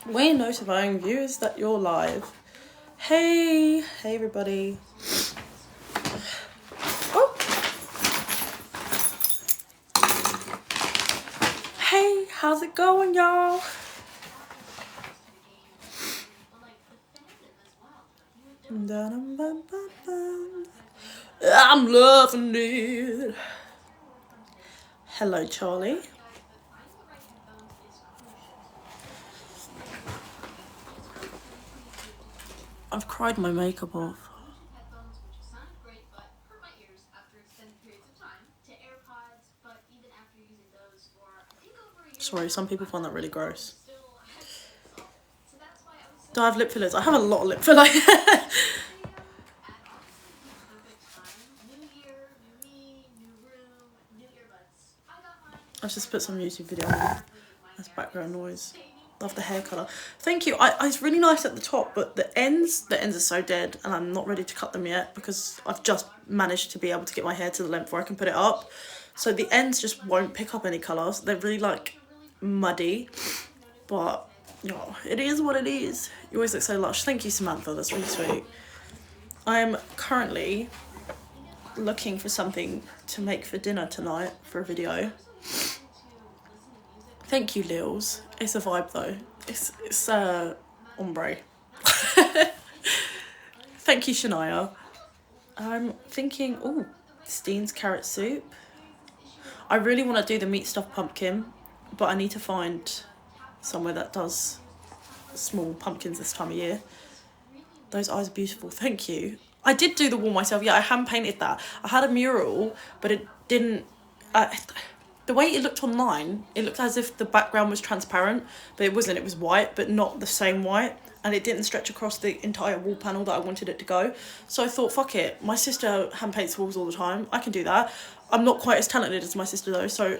We're notifying viewers that you're live. Hey everybody. Oh. Hey, how's it going, y'all? I'm loving it. Hello, Charlie. I've cried my makeup off. Sorry, some people find that really gross. Do I have lip fillers? I have a lot of lip filler. I've just put some YouTube video on as background noise. Love the hair colour. Thank you. It's really nice at the top, but the ends are so dead, and I'm not ready to cut them yet because I've just managed to be able to get my hair to the length where I can put it up. So the ends just won't pick up any colours. They're really like muddy, but you know, it is what it is. You always look so lush. Thank you, Samantha. That's really sweet. I'm currently looking for something to make for dinner tonight for a video. Thank you, Lils. It's a vibe though. It's ombre. Thank you, Shania. I'm thinking, oh, Steen's carrot soup. I really want to do the meat stuffed pumpkin, but I need to find somewhere that does small pumpkins this time of year. Those eyes are beautiful. Thank you. I did do the wall myself. Yeah, I hand painted that. I had a mural, but it didn't... the way it looked online, it looked as if the background was transparent, but it wasn't. It was white, but not the same white, and it didn't stretch across the entire wall panel that I wanted it to go. So I thought, fuck it. My sister hand paints walls all the time. I can do that. I'm not quite as talented as my sister though, so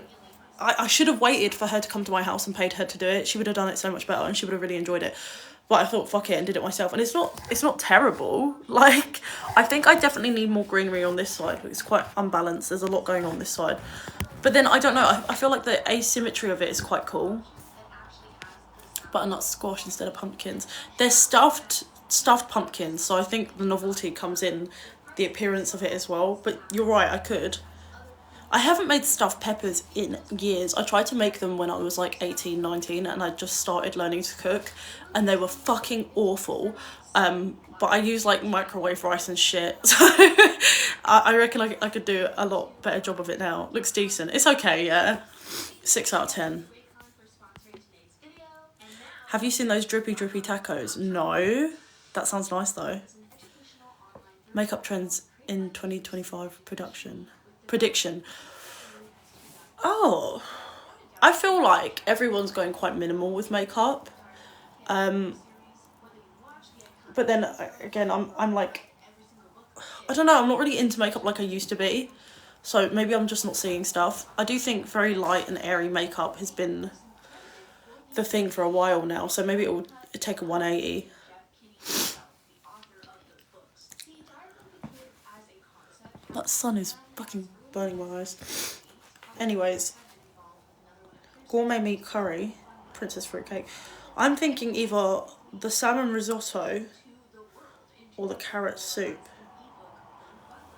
I should have waited for her to come to my house and paid her to do it. She would have done it so much better, and she would have really enjoyed it. But I thought, fuck it, and did it myself. And it's not terrible. Like, I think I definitely need more greenery on this side. It's quite unbalanced. There's a lot going on this side. But then, I don't know, I feel like the asymmetry of it is quite cool. Butternut squash instead of pumpkins. They're stuffed pumpkins, so I think the novelty comes in the appearance of it as well. But you're right, I could. I haven't made stuffed peppers in years. I tried to make them when I was like 18, 19, and I just started learning to cook, and they were fucking awful. But I use like microwave rice and shit, so I reckon I could do a lot better job of it now. Looks decent. It's okay, yeah. 6 out of 10. Have you seen those drippy tacos? No. That sounds nice though. Makeup trends in 2025 prediction. Oh, I feel like everyone's going quite minimal with makeup. But then again, I'm like, I don't know, I'm not really into makeup like I used to be. So maybe I'm just not seeing stuff. I do think very light and airy makeup has been the thing for a while now. So maybe it'll take a 180. That sun is fucking burning my eyes. Anyways, gourmet meat curry, princess fruitcake. I'm thinking either the salmon risotto or the carrot soup.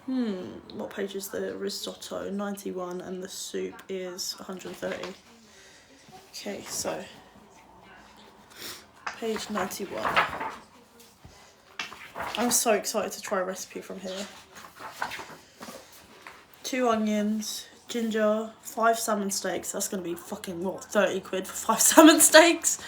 What page is the risotto? 91, and the soup is 130. Okay, so page 91. I'm so excited to try a recipe from here. 2 onions, ginger, 5 salmon steaks. That's gonna be fucking what, 30 quid for 5 salmon steaks?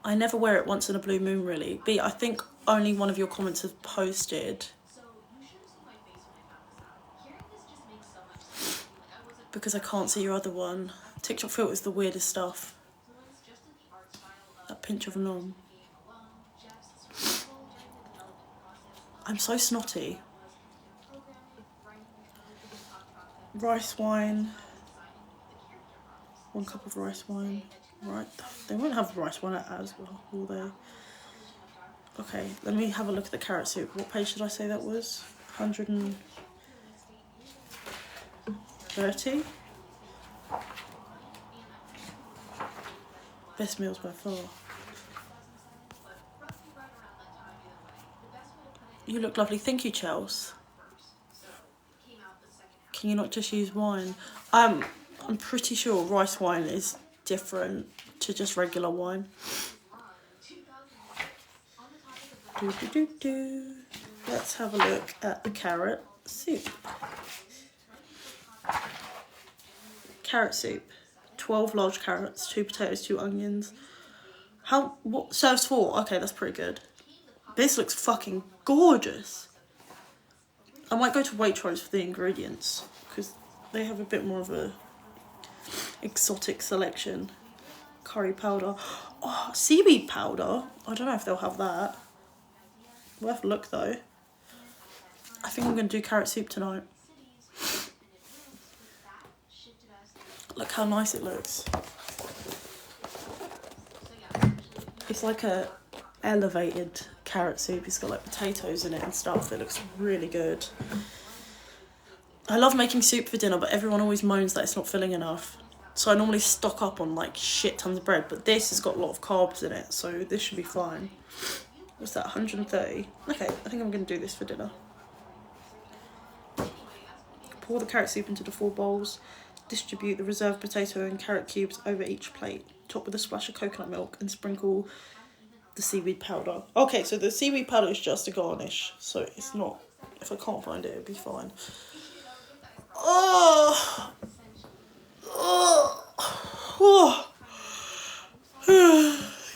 I never wear it once in a blue moon, really. B, I think only one of your comments has posted. Because I can't see your other one. TikTok filter is the weirdest stuff. That pinch of nom. I'm so snotty. Rice wine. 1 cup of rice wine. Right, they won't have rice wine as well, will they? Okay, let me have a look at the carrot soup. What page did I say that was? 130? Best meals by far. You look lovely. Thank you, Chels. Can you not just use wine? I'm pretty sure rice wine is different to just regular wine. Let's have a look at the carrot soup. Carrot soup. 12 large carrots, 2 potatoes, 2 onions. What serves 4? Okay, that's pretty good. This looks fucking gorgeous. I might go to Waitrose for the ingredients because they have a bit more of a exotic selection. Curry powder. Oh, seaweed powder. I don't know if they'll have that. We'll have a look though. I think I'm going to do carrot soup tonight. Look how nice it looks. It's like a elevated carrot soup. It's got like potatoes in it and stuff. It looks really good. I love making soup for dinner, but everyone always moans that it's not filling enough. So I normally stock up on like shit tons of bread, but this has got a lot of carbs in it, so this should be fine. What's that, 130? Okay, I think I'm going to do this for dinner. Pour the carrot soup into the 4 bowls. Distribute the reserved potato and carrot cubes over each plate. Top with a splash of coconut milk and sprinkle the seaweed powder. Okay, so the seaweed powder is just a garnish, so it's not, if I can't find it, it'll be fine. Oh! Oh! Oh!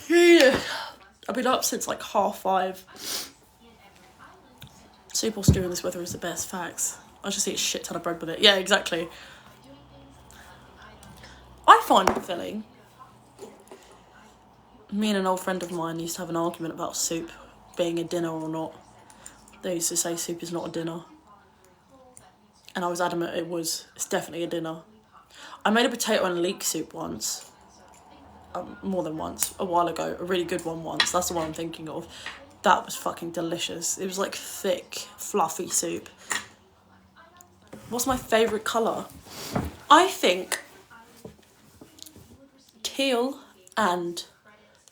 Yeah. I've been up since like 5:30. Soup or stew in this weather is the best, facts. I just eat a shit ton of bread with it. Yeah, exactly. I find it filling. Me and an old friend of mine used to have an argument about soup being a dinner or not. They used to say soup is not a dinner. And I was adamant it was. It's definitely a dinner. I made a potato and leek soup once. More than once. A while ago. A really good one once. That's the one I'm thinking of. That was fucking delicious. It was like thick, fluffy soup. What's my favourite colour? I think teal and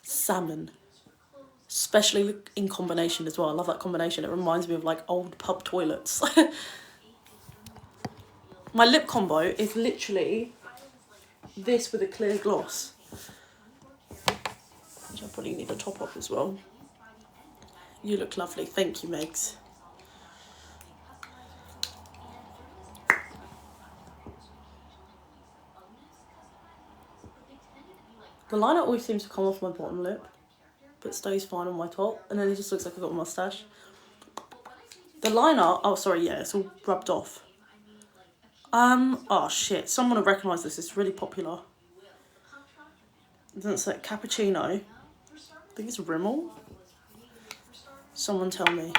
salmon. Especially in combination as well. I love that combination. It reminds me of like old pub toilets. My lip combo is literally this with a clear gloss. Which I probably need a top up as well. You look lovely. Thank you, Megs. The liner always seems to come off my bottom lip, but stays fine on my top, and then it just looks like I've got a mustache. The liner, oh sorry, yeah, it's all rubbed off. Oh shit, someone will recognise this, it's really popular. It doesn't say cappuccino. I think it's Rimmel. Someone tell me.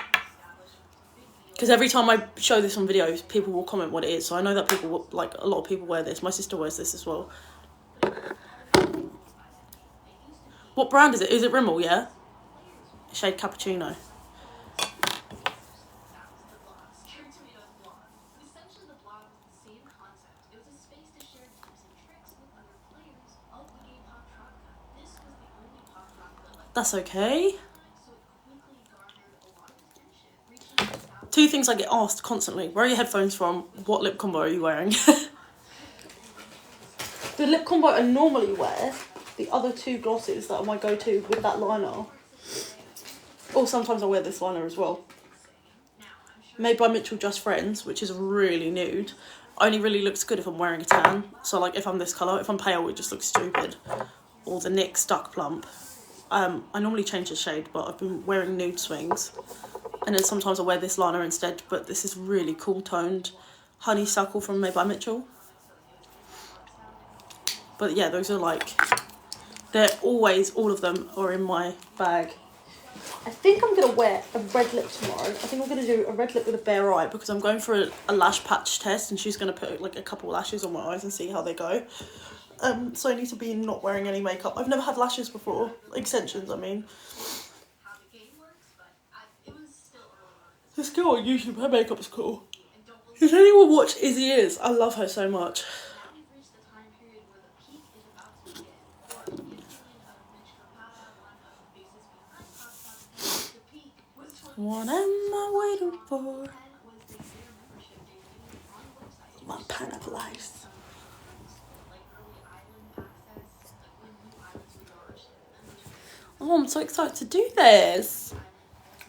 Because every time I show this on videos, people will comment what it is, so I know that people, like, a lot of people wear this. My sister wears this as well. What brand is it? Is it Rimmel, yeah? Shade Cappuccino. That's okay. 2 things I get asked constantly. Where are your headphones from? What lip combo are you wearing? The lip combo I normally wear, the other 2 glosses that are my go-to with that liner. Or sometimes I wear this liner as well. Made by Mitchell Just Friends, which is really nude. Only really looks good if I'm wearing a tan. So like if I'm this colour, if I'm pale it just looks stupid. Or the NYX Duck Plump. I normally change the shade, but I've been wearing nude swings. And then sometimes I wear this liner instead, but this is really cool toned honeysuckle from Made by Mitchell. But yeah, those are like, they're always, all of them are in my bag. I think I'm going to wear a red lip tomorrow. I think I'm going to do a red lip with a bare eye because I'm going for a lash patch test and she's going to put like a couple lashes on my eyes and see how they go. So I need to be not wearing any makeup. I've never had lashes before. Extensions, I mean. This girl on YouTube, her makeup is cool. Does anyone watch Izzy Is? I love her so much. What am I waiting for? My pineapple ice. Oh, I'm so excited to do this.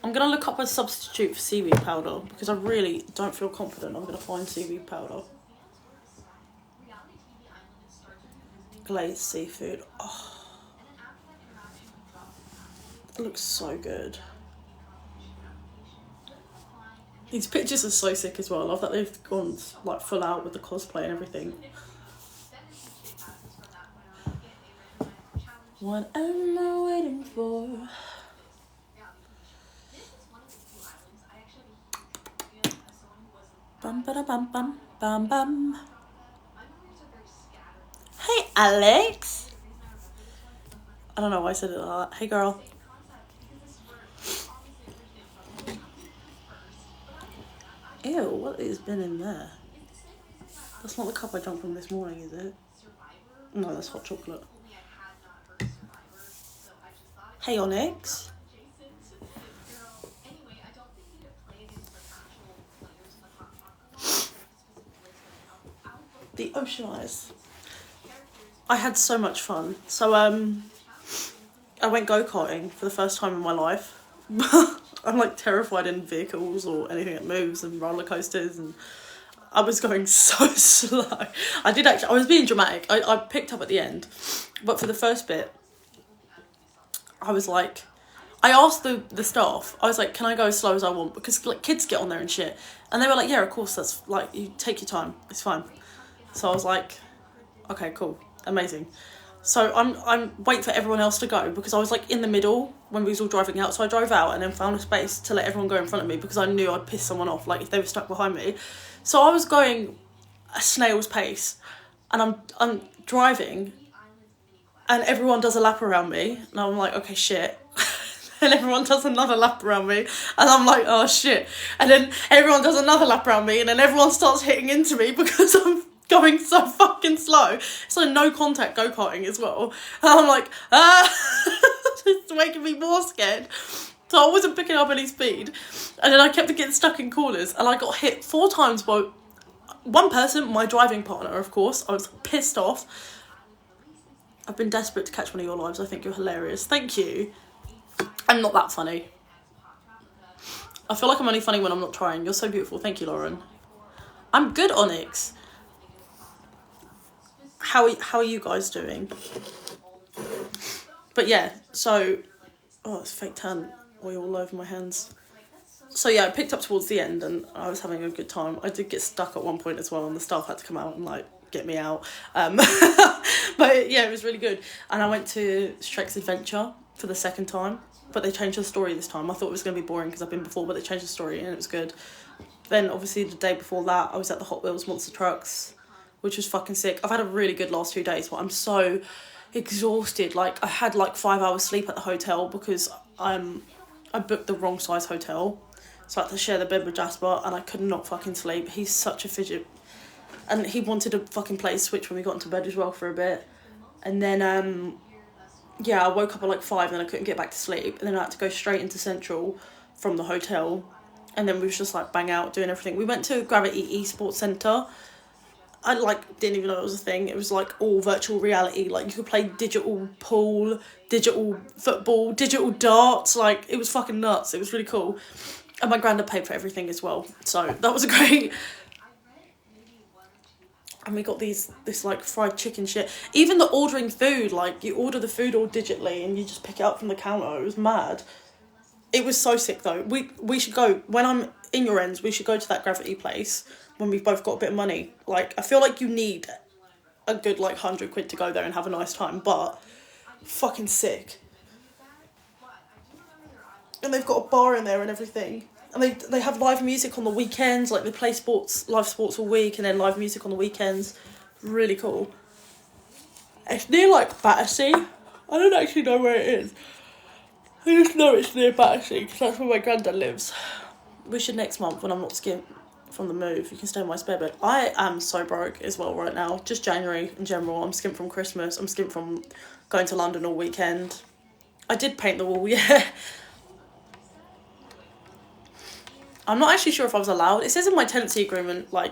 I'm going to look up a substitute for seaweed powder because I really don't feel confident I'm going to find seaweed powder. Glazed seafood. Oh, it looks so good. These pictures are so sick as well. I love that they've gone like full out with the cosplay and everything. What am I waiting for? Bum ba da bum bum bum bum. Hey Alex. I don't know why I said it like that. Hey girl. Ew, what has been in there? That's not the cup I drank from this morning, is it? No, that's hot chocolate. Hey Onyx. The ocean eyes. I had so much fun. So I went go-karting for the first time in my life. I'm like terrified in vehicles or anything that moves and roller coasters, and I was going so slow. I was being dramatic. I picked up at the end, but for the first bit, I was like, I asked the staff, I was like, can I go as slow as I want? Because like kids get on there and shit. And they were like, yeah, of course, that's like, you take your time, it's fine. So I was like, okay, cool, amazing. So I'm waiting for everyone else to go because I was like in the middle when we was all driving out. So I drove out and then found a space to let everyone go in front of me because I knew I'd piss someone off, like if they were stuck behind me. So I was going a snail's pace and I'm driving and everyone does a lap around me and I'm like, okay, shit. And everyone does another lap around me and I'm like, oh shit. And then everyone does another lap around me and then everyone starts hitting into me because I'm going so fucking slow. It's like no contact go-karting as well. And I'm like, it's making me more scared. So I wasn't picking up any speed. And then I kept getting stuck in corners and I got hit 4 times by one person, my driving partner, of course. I was pissed off. I've been desperate to catch one of your lives. I think you're hilarious. Thank you. I'm not that funny. I feel like I'm only funny when I'm not trying. You're so beautiful. Thank you, Lauren. I'm good, Onyx. How are you guys doing? But yeah, so... Oh, it's fake tan oil all over my hands. So yeah, I picked up towards the end and I was having a good time. I did get stuck at one point as well and the staff had to come out and like get me out. But yeah, it was really good. And I went to Shrek's Adventure for the second time. But they changed the story this time. I thought it was going to be boring because I've been before, but they changed the story and it was good. Then obviously the day before that, I was at the Hot Wheels Monster Trucks, which was fucking sick. I've had a really good last 2 days, but I'm so exhausted. Like I had like 5 hours sleep at the hotel because I booked the wrong size hotel. So I had to share the bed with Jasper and I could not fucking sleep. He's such a fidget. And he wanted a fucking play switch when we got into bed as well for a bit. And then, yeah, I woke up at like 5 and I couldn't get back to sleep. And then I had to go straight into Central from the hotel. And then we was just like bang out doing everything. We went to Gravity Esports Centre. I like didn't even know it was a thing. It was like all virtual reality. Like you could play digital pool, digital football, digital darts. Like it was fucking nuts. It was really cool. And my granddad paid for everything as well. So that was great. And we got this like fried chicken shit. Even the ordering food, like you order the food all digitally and you just pick it up from the counter. It was mad. It was so sick though. We should go, when I'm in your ends, we should go to that Gravity place when we've both got a bit of money. Like I feel like you need a good like 100 quid to go there and have a nice time, but fucking sick. And they've got a bar in there and everything. And they have live music on the weekends, like they play live sports all week and then live music on the weekends. Really cool. It's near like Battersea. I don't actually know where it is. I just know it's near Battersea because that's where my granddad lives. We should next month when I'm not skint from the move. You can stay in my spare bed. I am so broke as well right now. Just January in general. I'm skint from Christmas. I'm skint from going to London all weekend. I did paint the wall, yeah. I'm not actually sure if I was allowed. It says in my tenancy agreement, like,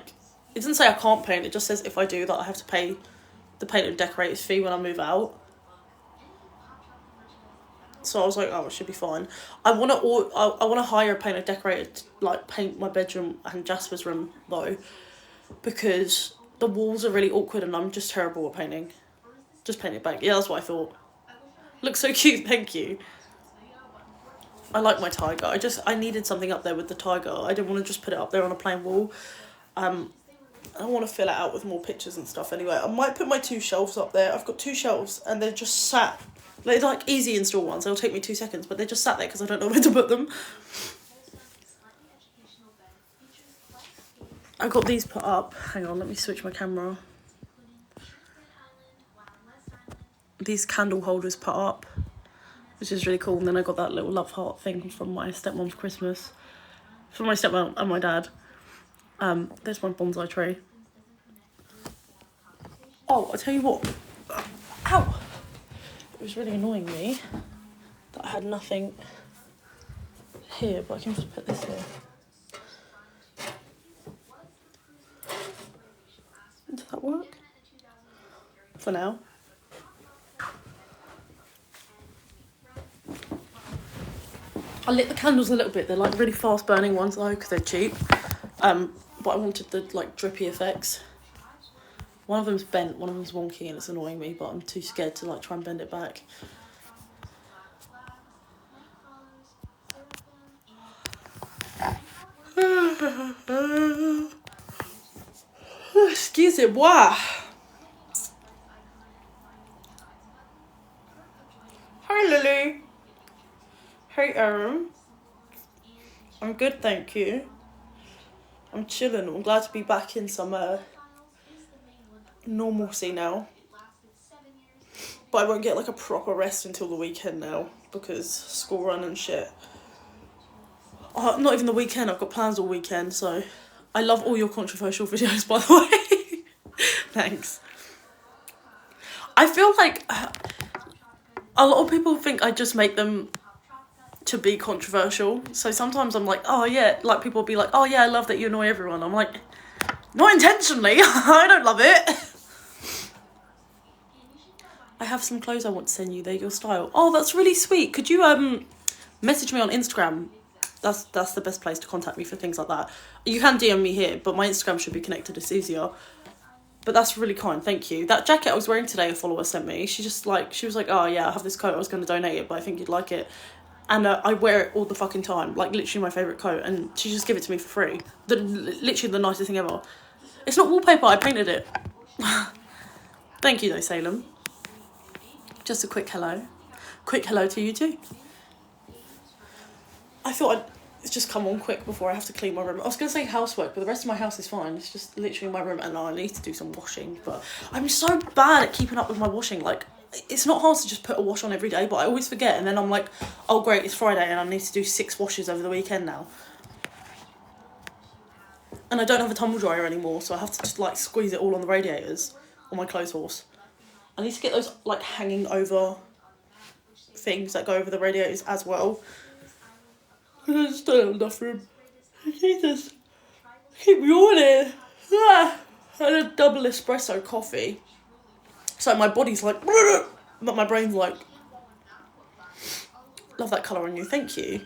it doesn't say I can't paint. It just says if I do that, I have to pay the paint and decorators fee when I move out. So I was like, oh, it should be fine. I want to hire a painter decorator to, like, paint my bedroom and Jasper's room though, because the walls are really awkward and I'm just terrible at painting. Just paint it back. Yeah, that's what I thought. Looks so cute. Thank you. I like my tiger. I needed something up there with the tiger. I didn't want to just put it up there on a plain wall. I want to fill it out with more pictures and stuff anyway. I might put my 2 shelves up there. I've got 2 shelves and they're just sat. They're like easy install ones. They'll take me 2 seconds, but they're just sat there because I don't know where to put them. I got these put up. Hang on, let me switch my camera. These candle holders put up, which is really cool. And then I got that little love heart thing from my stepmom's Christmas. From my stepmom and my dad. There's my bonsai tree. Oh, I'll tell you what. Ow! It was really annoying me that I had nothing here, but I can just put this here. Does that work? For now. I lit the candles a little bit. They're like really fast burning ones though, because they're cheap. But I wanted the like drippy effects. One of them's bent, one of them's wonky, and it's annoying me, but I'm too scared to like try and bend it back. Excusez-moi. Hi Lily. Hey Aaron. I'm good, thank you. I'm chilling. I'm glad to be back in some normalcy now. But I won't get like a proper rest until the weekend now because school run and shit. Not even the weekend. I've got plans all weekend, so I love all your controversial videos, by the way. Thanks. I feel like a lot of people think I just make them to be controversial. So sometimes I'm like, oh yeah, like people will be like, oh yeah, I love that you annoy everyone. I'm like, not intentionally. I don't love it. I have some clothes I want to send you. They're your style. Oh, that's really sweet. Could you message me on Instagram? That's the best place to contact me for things like that. You can DM me here, but my Instagram should be connected. It's easier. But that's really kind. Thank you. That jacket I was wearing today, a follower sent me. She was like, oh yeah, I have this coat. I was going to donate it, but I think you'd like it. And I wear it all the fucking time. Like literally my favourite coat. And she just gave it to me for free. Literally the nicest thing ever. It's not wallpaper. I painted it. Thank you though, Salem. Just a quick hello. Quick hello to you too. I thought I'd just come on quick before I have to clean my room. I was going to say housework, but the rest of my house is fine. It's just literally my room, and I need to do some washing. But I'm so bad at keeping up with my washing. Like, it's not hard to just put a wash on every day, but I always forget. And then I'm like, oh great, it's Friday and I need to do 6 washes over the weekend now. And I don't have a tumble dryer anymore, so I have to just like squeeze it all on the radiators on my clothes horse. I need to get those like hanging over things that go over the radiators as well. I just don't have enough room. Jesus. Keep yawning. I had a double espresso coffee. So my body's like, but my brain's like, love that colour on you, thank you.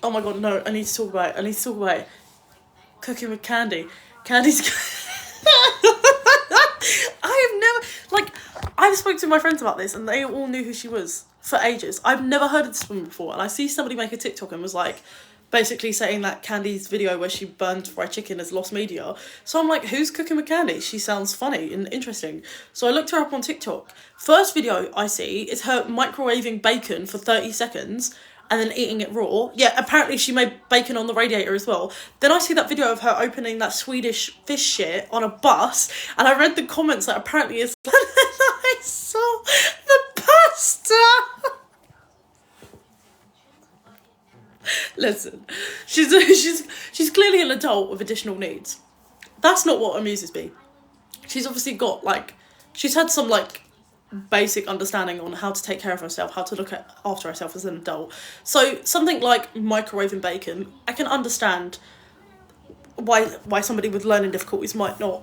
Oh my god, no, I need to talk about it. Cooking with Candy. Candy's... I've spoken to my friends about this and they all knew who she was for ages. I've never heard of this woman before, and I see somebody make a TikTok and was like, basically saying that Candy's video where she burned fried chicken has lost media. So I'm like, who's Cooking with Candy? She sounds funny and interesting. So I looked her up on TikTok. First video I see is her microwaving bacon for 30 seconds and then eating it raw. Yeah, apparently she made bacon on the radiator as well. Then I see that video of her opening that Swedish fish shit on a bus, and I read the comments that apparently it's I saw the pasta. Listen, she's clearly an adult with additional needs. That's not what amuses me. She's obviously got like, she's had some like basic understanding on how to take care of herself, how to look after herself as an adult. So something like microwaving bacon, I can understand why somebody with learning difficulties might not.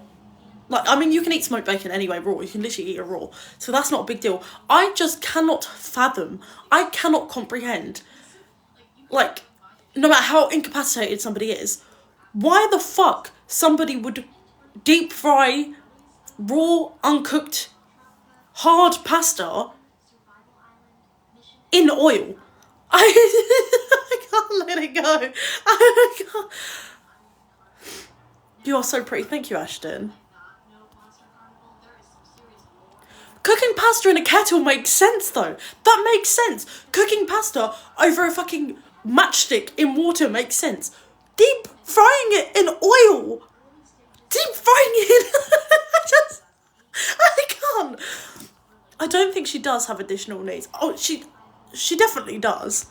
Like, I mean, you can eat smoked bacon anyway raw. You can literally eat it raw. So that's not a big deal. I just cannot fathom, I cannot comprehend, like, no matter how incapacitated somebody is, why the fuck somebody would deep fry raw, uncooked, hard pasta in oil. I can't let it go. I can't. You are so pretty. Thank you, Ashton. Cooking pasta in a kettle makes sense, though. That makes sense. Cooking pasta over a fucking matchstick in water makes sense. Deep frying it in oil. Deep frying it in... I can't. I don't think she does have additional needs. Oh, she definitely does.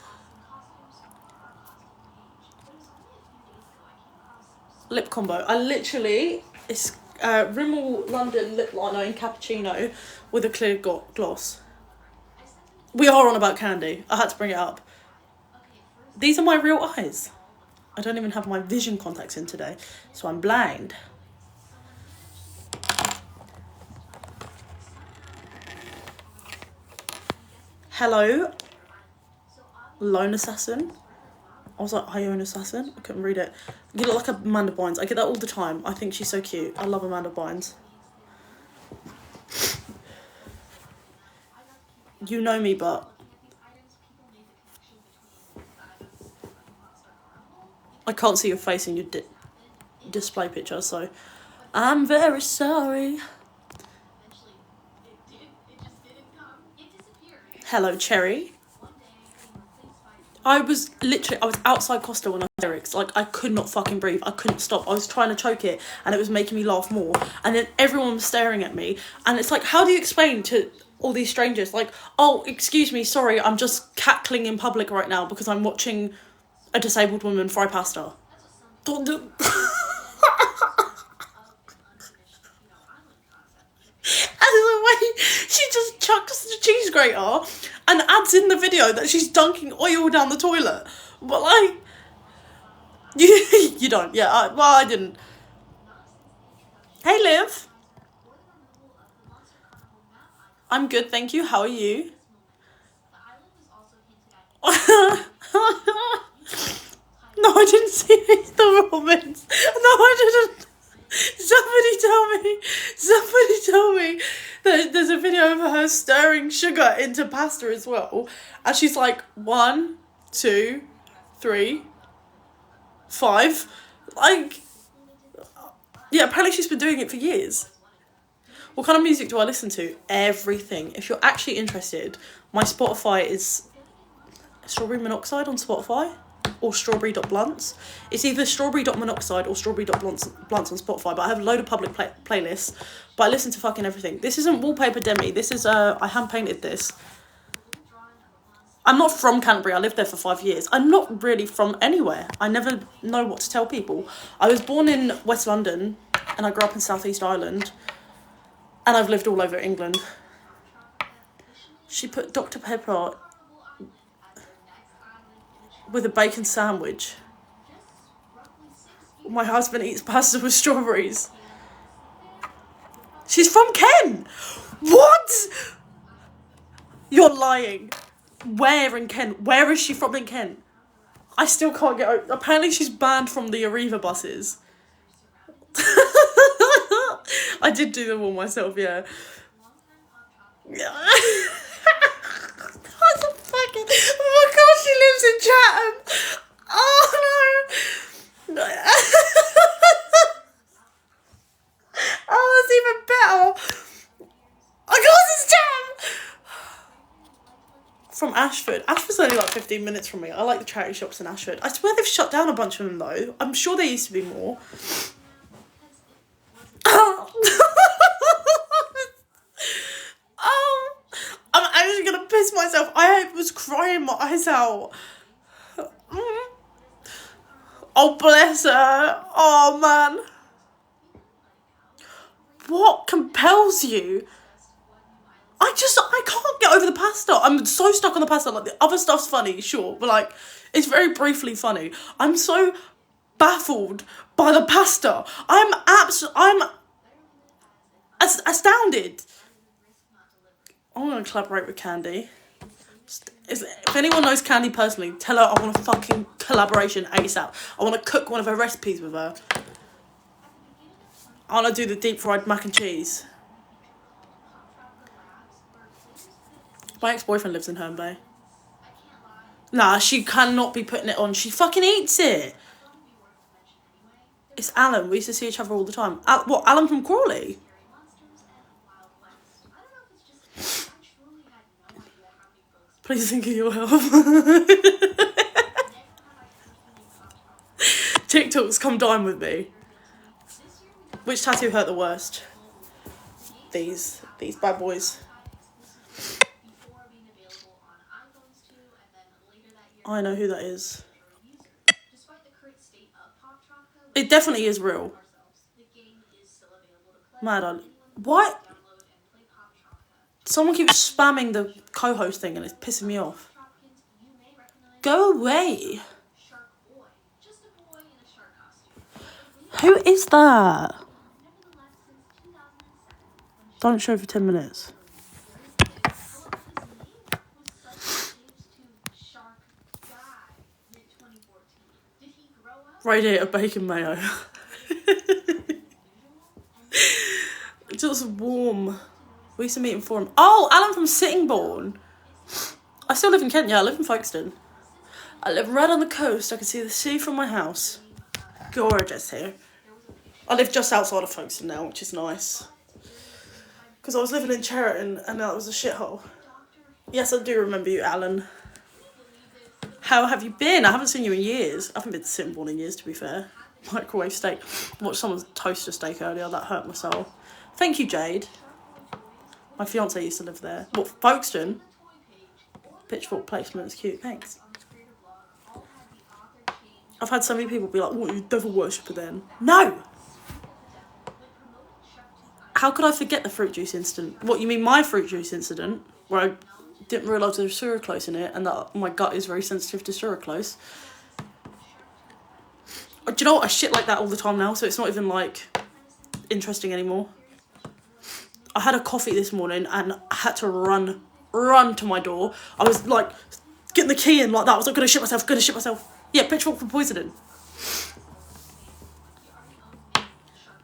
Lip combo. I literally... It's Rimmel London lip liner in cappuccino with a clear gloss. We are on about candy. I had to bring it up. These are my real eyes. I don't even have my vision contacts in today, so I'm blind. Hello, Lone Assassin. I was like, I own Assassin. I couldn't read it. You look like Amanda Bynes. I get that all the time. I think she's so cute. I love Amanda Bynes. You know me, but I can't see your face in your display picture, so I'm very sorry. Hello, Cherry. I was outside Costa when I was lyrics. Like, I could not fucking breathe. I couldn't stop. I was trying to choke it, and it was making me laugh more. And then everyone was staring at me. And it's like, how do you explain to all these strangers, like, oh, excuse me, sorry, I'm just cackling in public right now because I'm watching a disabled woman fry pasta. Don't do... And the way she just chucks the cheese grater and adds in the video that she's dunking oil down the toilet. But, like, you don't. Yeah, I didn't. Hey, Liv. I'm good, thank you. How are you? No, I didn't see the Robins. No, I didn't. Somebody tell me that there's a video of her stirring sugar into pasta as well. And she's like, 1, 2, 3, 5. Like, yeah, apparently she's been doing it for years. What kind of music do I listen to? Everything. If you're actually interested, my Spotify is Strawberry Monoxide on Spotify. Or strawberry.blunts. It's either strawberry.monoxide or strawberry.blunts on Spotify, but I have a load of public playlists, but I listen to fucking everything. This isn't Wallpaper Demi. This is, I hand painted this. I'm not from Canterbury. I lived there for 5 years. I'm not really from anywhere. I never know what to tell people. I was born in West London, and I grew up in South East Ireland, and I've lived all over England. She put Dr. Pepper with a bacon sandwich. My husband eats pasta with strawberries. She's from Kent. What? You're lying. Where in Kent? Where is she from in Kent? I still can't get over. Apparently she's banned from the Arriva buses. I did do them all myself, yeah. What the fucking... Oh my god, she lives in Chatham. Oh no. Oh, that's even better. Of course it's Chatham. From Ashford. Ashford's only like 15 minutes from me. I like the charity shops in Ashford. I swear they've shut down a bunch of them though. I'm sure there used to be more. I'm actually gonna piss myself. I was crying my eyes out. Oh, bless her. Oh, man. What compels you? I can't get over the pasta. I'm so stuck on the pasta. Like, the other stuff's funny, sure, but like, it's very briefly funny. I'm so baffled by the pasta. I'm astounded. I'm gonna collaborate with Candy. If anyone knows Candy personally, tell her I want a fucking collaboration ASAP. I want to cook one of her recipes with her. I want to do the deep fried mac and cheese. My ex-boyfriend lives in Herne Bay. Nah, she cannot be putting it on. She fucking eats it. It's Alan. We used to see each other all the time. What, Alan from Crawley? Please think of your health. TikToks, come dine with me. Which tattoo hurt the worst? These bad boys. I know who that is. It definitely is real. Mad. What? Someone keeps spamming the co-host thing and it's pissing me off. Go away. Who is that? Don't show for 10 minutes. Radiator bacon mayo. Just warm. We used to meet in Forum. Oh, Alan from Sittingbourne. I still live in Kent, yeah, I live in Folkestone. I live right on the coast. I can see the sea from my house. Gorgeous here. I live just outside of Folkestone now, which is nice. Because I was living in Cheriton and that was a shithole. Yes, I do remember you, Alan. How have you been? I haven't seen you in years. I haven't been to Sittingbourne in years, to be fair. Microwave steak. Watched someone's toaster steak earlier. That hurt my soul. Thank you, Jade. My fiance used to live there. What, Folkestone? Pitchfork placement's cute. Thanks. I've had so many people be like, what, you devil worshipper then? No! How could I forget the fruit juice incident? What, you mean my fruit juice incident? Where I didn't realise there was sucralose in it and that my gut is very sensitive to sucralose. Do you know what? I shit like that all the time now, so it's not even, like, interesting anymore. I had a coffee this morning and I had to run to my door. I was, like, getting the key in like that. I was like, gonna shit myself. Yeah, pitchfork for poisoning.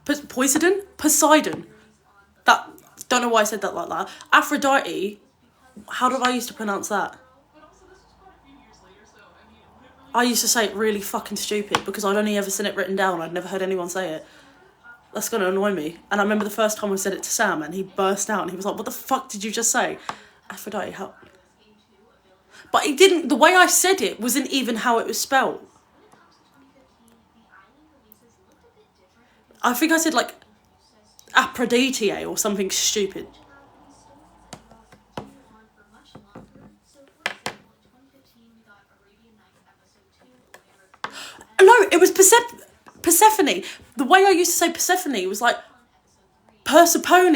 Poisoning? Poseidon. That, don't know why I said that like that. Aphrodite. How did I used to pronounce that? I used to say it really fucking stupid because I'd only ever seen it written down. I'd never heard anyone say it. That's going to annoy me. And I remember the first time I said it to Sam and he burst out and he was like, what the fuck did you just say? Aphrodite, how? But it didn't, the way I said it wasn't even how it was spelled. I think I said like Aphrodite or something stupid. No, it was Persephone. The way I used to say Persephone was like Persephone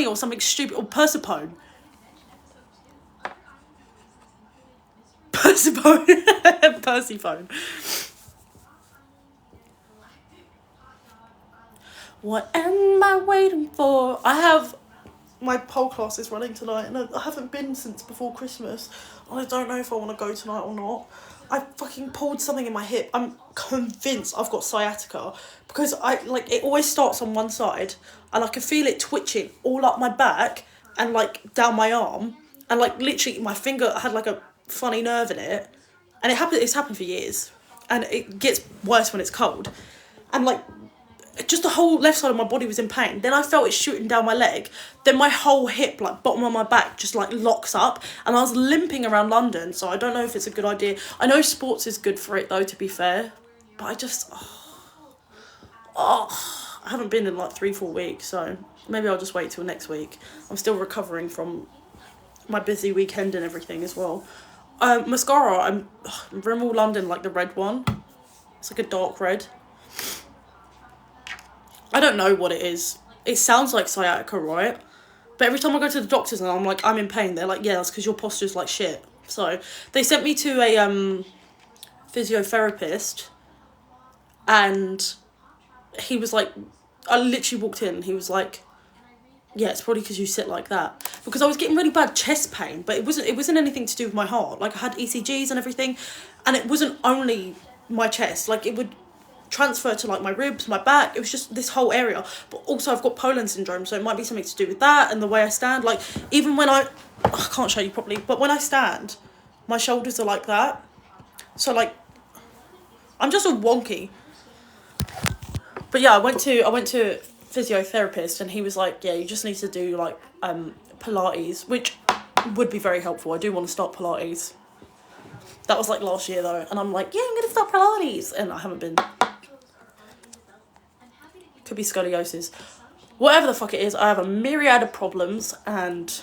or something stupid, or Persephone. Persephone. What am I waiting for? I have my pole class is running tonight and I haven't been since before Christmas. I don't know if I want to go tonight or not. I fucking pulled something in my hip. I'm convinced I've got sciatica because it always starts on one side and I can feel it twitching all up my back and like down my arm and like literally my finger had like a funny nerve in it and it's happened for years and it gets worse when it's cold and like just the whole left side of my body was in pain. Then I felt it shooting down my leg. Then my whole hip, like bottom of my back, just like locks up. And I was limping around London, so I don't know if it's a good idea. I know sports is good for it though, to be fair. But I just, I haven't been in like 3-4 weeks, so maybe I'll just wait till next week. I'm still recovering from my busy weekend and everything as well. Mascara, I'm Rimmel London, like the red one. It's like a dark red. I don't know what it is. It sounds like sciatica, right? But every time I go to the doctors and I'm like, I'm in pain, they're like, yeah, that's because your posture's like shit. So they sent me to a physiotherapist, and he was like, I literally walked in and he was like, yeah, it's probably because you sit like that. Because I was getting really bad chest pain, but it wasn't anything to do with my heart. Like, I had ECGs and everything, and it wasn't only my chest. Like, it would transfer to like my ribs, my back. It was just this whole area. But also I've got Poland syndrome, so it might be something to do with that and the way I stand. Like, even when I can't show you properly, but when I stand, my shoulders are like that. So like, I'm just all wonky. But yeah, I went to a physiotherapist, and he was like, yeah, you just need to do like Pilates, which would be very helpful. I do want to start Pilates. That was like last year though, and I'm like, yeah, I'm gonna start Pilates, and I haven't been. Could be scoliosis. Whatever the fuck it is, I have a myriad of problems, and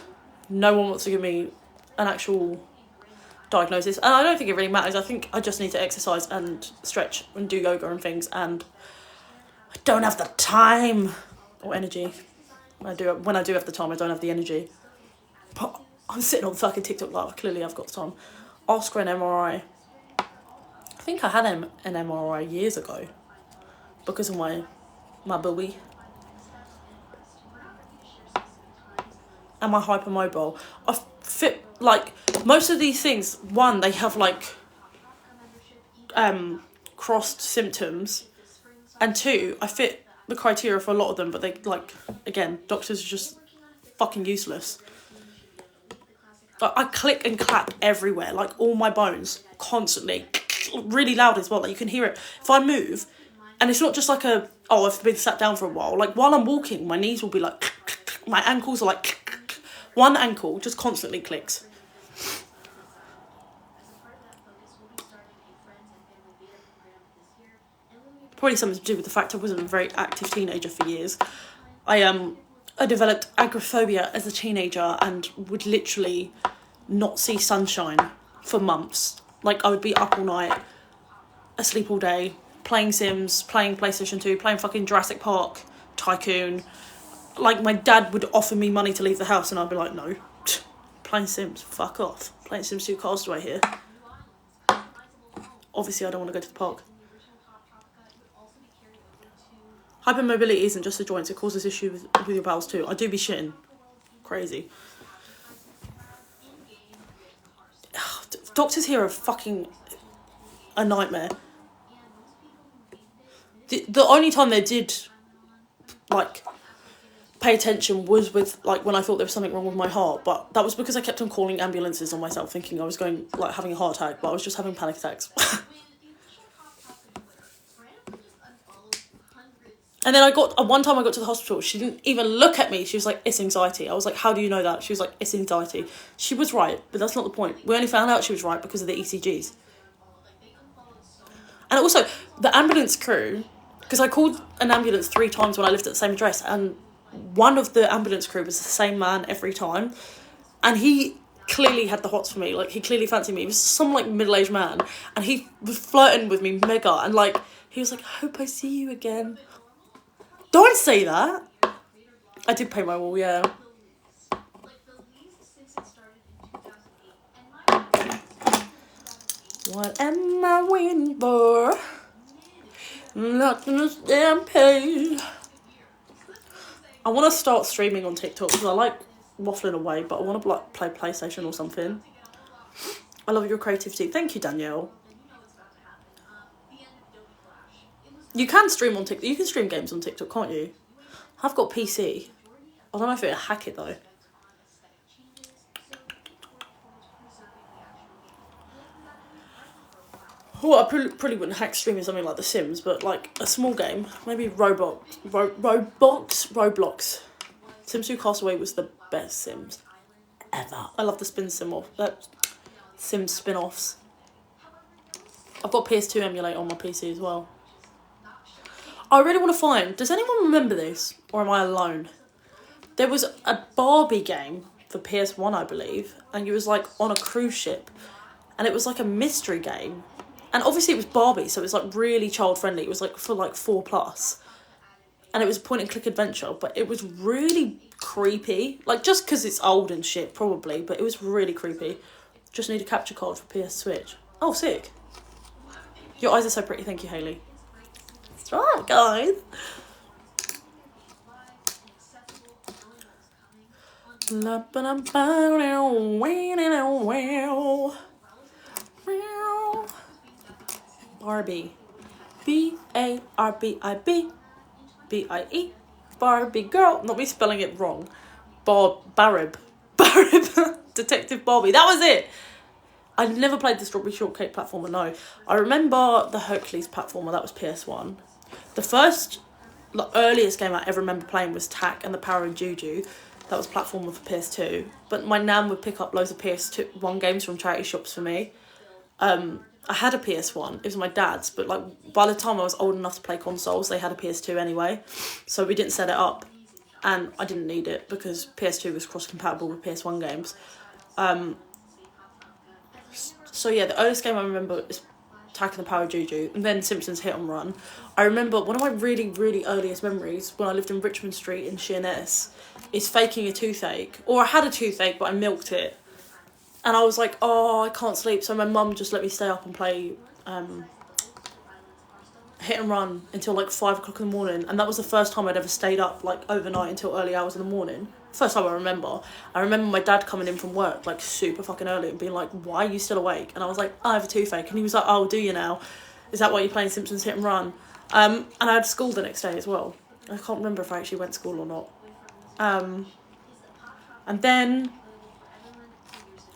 no one wants to give me an actual diagnosis. And I don't think it really matters. I think I just need to exercise and stretch and do yoga and things, and I don't have the time or energy. When I do have the time, I don't have the energy. But I'm sitting on fucking TikTok live. Clearly I've got the time. Ask for an MRI. I think I had an MRI years ago because of my booby. And my hypermobile. I fit, like, most of these things, one, they have like crossed symptoms, and two, I fit the criteria for a lot of them, but they, like, again, doctors are just fucking useless. Like, I click and clack everywhere, like all my bones, constantly, really loud as well, like you can hear it. If I move, and it's not just like I've been sat down for a while, like while I'm walking, my knees will be like, my ankles are like, one ankle just constantly clicks. Probably something to do with the fact I wasn't a very active teenager for years. I developed agoraphobia as a teenager and would literally not see sunshine for months. Like, I would be up all night, asleep all day, playing Sims, playing PlayStation 2, playing fucking Jurassic Park, Tycoon. Like, my dad would offer me money to leave the house and I'd be like, no. Playing Sims, fuck off. Playing Sims 2 Castaway here. Obviously, I don't want to go to the park. Hypermobility isn't just the joints, it causes issues with your bowels too. I do be shitting. Crazy. Doctors here are fucking a nightmare. The only time they did, like, pay attention was with, like, when I thought there was something wrong with my heart, but that was because I kept on calling ambulances on myself, thinking I was going, like, having a heart attack, but I was just having panic attacks. And then one time I got to the hospital, she didn't even look at me. She was like, it's anxiety. I was like, how do you know that? She was like, it's anxiety. She was right, but that's not the point. We only found out she was right because of the ECGs. And also, the ambulance crew, because I called an ambulance 3 times when I lived at the same address, and one of the ambulance crew was the same man every time. And he clearly had the hots for me. Like, he clearly fancied me. He was some, like, middle-aged man. And he was flirting with me mega. And, like, he was like, I hope I see you again. Don't say that. I did pay my wall, yeah. What am I waiting for? Nothing to damn pay. I want to start streaming on TikTok because I like waffling away, but I want to like play PlayStation or something. I love your creativity. Thank you, Danielle. You can stream on TikTok. You can stream games on TikTok, can't you? I've got PC. I don't know if it'll hack it though. Well, I probably wouldn't hack streaming something like The Sims, but like a small game, maybe Roblox. Sims 2 Castaway was the best Sims ever. I love the Sims spin-offs. I've got PS2 emulate on my PC as well. I really want to find, does anyone remember this? Or am I alone? There was a Barbie game for PS1, I believe, and you was like on a cruise ship, and it was like a mystery game. And obviously it was Barbie, so it was like really child friendly. It was like for like 4+. and it was a point and click adventure, but it was really creepy. Like, just because it's old and shit, probably, but it was really creepy. Just need a capture card for PS Switch. Oh, sick. Your eyes are so pretty. Thank you, Hayley. That's right, guys. Barbie. Barbie. Bie. Barbie girl. Not me spelling it wrong. Barib. Detective Barbie. That was it. I never played the Strawberry Shortcake platformer, no. I remember the Hercules platformer, that was PS1. The first, earliest game I ever remember playing was Tak and the Power of Juju. That was platformer for PS2. But my nan would pick up loads of PS1 games from charity shops for me. I had a PS1, it was my dad's, but like by the time I was old enough to play consoles, they had a PS2 anyway. So we didn't set it up. And I didn't need it because PS2 was cross-compatible with PS1 games. So yeah, the earliest game I remember is Tak and the Power of Juju, and then Simpsons Hit and Run. I remember one of my really, really earliest memories when I lived in Richmond Street in Sheerness is faking a toothache. Or I had a toothache, but I milked it. And I was like, oh, I can't sleep. So my mum just let me stay up and play Hit and Run until like 5 o'clock in the morning. And that was the first time I'd ever stayed up like overnight until early hours in the morning. First time I remember. I remember my dad coming in from work like super fucking early and being like, why are you still awake? And I was like, I have a toothache. And he was like, oh, do you now? Is that why you're playing Simpsons Hit and Run? And I had school the next day as well. I can't remember if I actually went to school or not. And then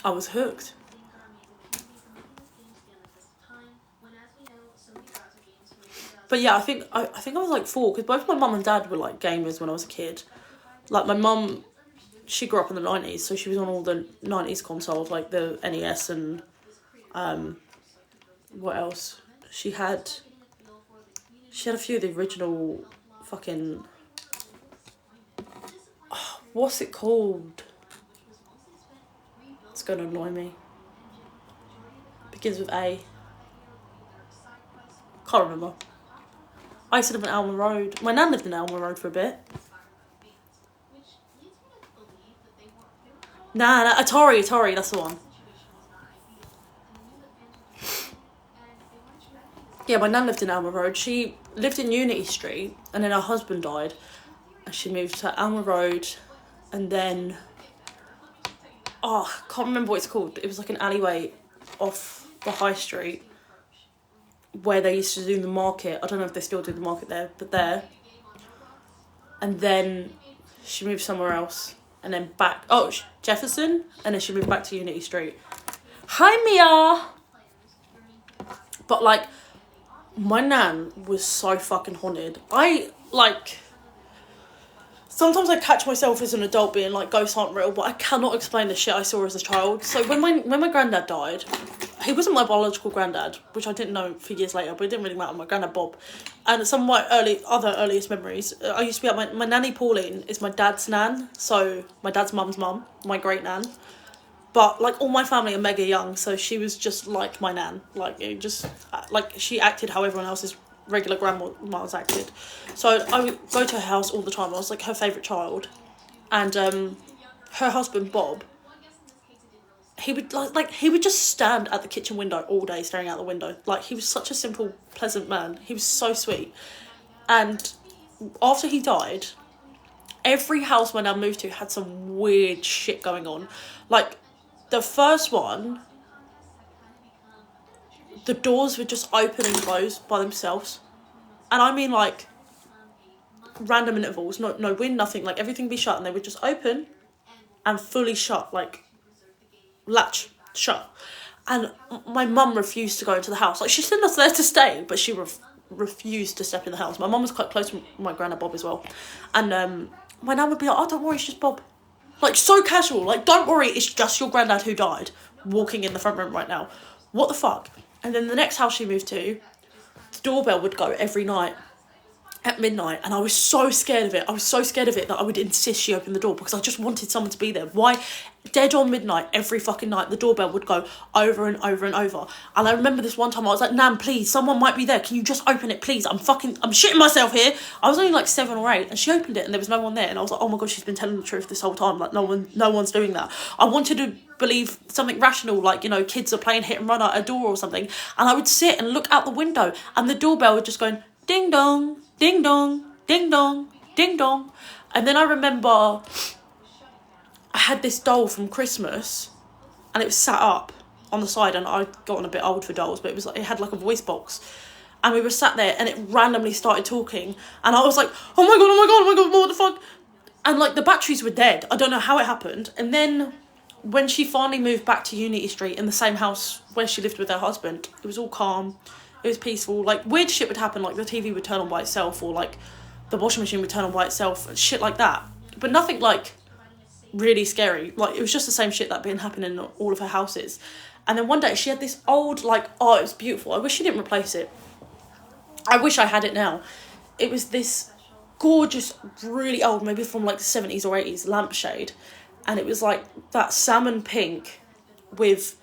I was hooked. But yeah, I think I was like 4 because both my mum and dad were like gamers when I was a kid. Like my mum, she grew up in the 90s, so she was on all the 90s consoles like the NES and what else? She had a few of the original fucking what's it called? It's gonna annoy me. Begins with A. Can't remember. I used to live in Alma Road. My nan lived in Alma Road for a bit. Nah, Atari, that's the one. Yeah, my nan lived in Alma Road. She lived in Unity Street, and then her husband died, and she moved to Alma Road, and then, I can't remember what it's called. It was like an alleyway off the high street where they used to do the market. I don't know if they still do the market there, but there. And then she moved somewhere else, and then back, Jefferson, and then she moved back to Unity Street. Hi, Mia! But, like, my nan was so fucking haunted. Sometimes I catch myself as an adult being like, ghosts aren't real, but I cannot explain the shit I saw as a child. So when my granddad died, he wasn't my biological granddad, which I didn't know for years later, but it didn't really matter, my granddad Bob. And some of my earliest memories, I used to be at my nanny Pauline is my dad's nan, so my dad's mum's mum, my great nan. But, like, all my family are mega young, so she was just like my nan. Like, she acted how everyone else's regular grandmas acted. So I would go to her house all the time. I was, like, her favourite child. And her husband, Bob, he would, he would just stand at the kitchen window all day staring out the window. Like, he was such a simple, pleasant man. He was so sweet. And after he died, every house my nan moved to had some weird shit going on. Like, the first one, the doors would just open and close by themselves. And I mean, like, random intervals, no wind, nothing. Like, everything would be shut and they would just open and fully shut, like, latch shut. And my mum refused to go into the house. Like, she sent us there to stay, but she refused to step in the house. My mum was quite close to my granddad Bob as well. And my nan would be like, oh, don't worry, it's just Bob. Like, so casual. Like, don't worry, it's just your granddad who died walking in the front room right now. What the fuck? And then the next house she moved to, the doorbell would go every night. at midnight, and I was so scared of it. I was so scared of it that I would insist she open the door because I just wanted someone to be there. Why? Dead on midnight, every fucking night, the doorbell would go over and over and over. And I remember this one time I was like, Nan, please, someone might be there. Can you just open it, please? I'm shitting myself here. I was only like 7 or 8, and she opened it and there was no one there. And I was like, oh my God, she's been telling the truth this whole time. Like, no one's doing that. I wanted to believe something rational, like, you know, kids are playing hit and run at a door or something. And I would sit and look out the window and the doorbell would just go ding dong, ding dong, ding dong, ding dong. And then I remember I had this doll from Christmas and it was sat up on the side, and I'd gotten a bit old for dolls, but it had like a voice box, and we were sat there and it randomly started talking, and I was like, oh my god, what the fuck? And like the batteries were dead. I don't know how it happened. And then when she finally moved back to Unity Street in the same house where she lived with her husband, it was all calm, it was peaceful. Like weird shit would happen, like the TV would turn on by itself, or like the washing machine would turn on by itself, shit like that, but nothing like really scary. Like it was just the same shit that been happening in all of her houses. And then one day she had this old, like, oh, it was beautiful, I wish she didn't replace it, I wish I had it now. It was this gorgeous, really old, maybe from like the 70s or 80s lampshade, and it was like that salmon pink with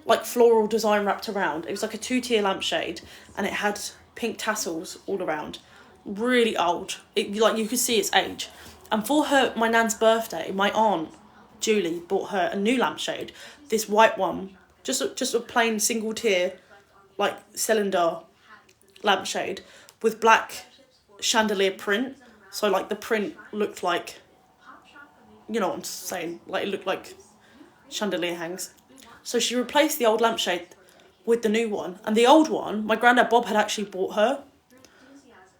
like floral design wrapped around. It was like a 2-tier lampshade, and it had pink tassels all around. Really old. Like you could see its age. And for my nan's birthday, my aunt Julie bought her a new lampshade, this white one, just a plain single tier, like cylinder lampshade with black chandelier print. So like the print looked like, you know what I'm saying, like it looked like chandelier hangs. So she replaced the old lampshade with the new one, and the old one my granddad Bob had actually bought her.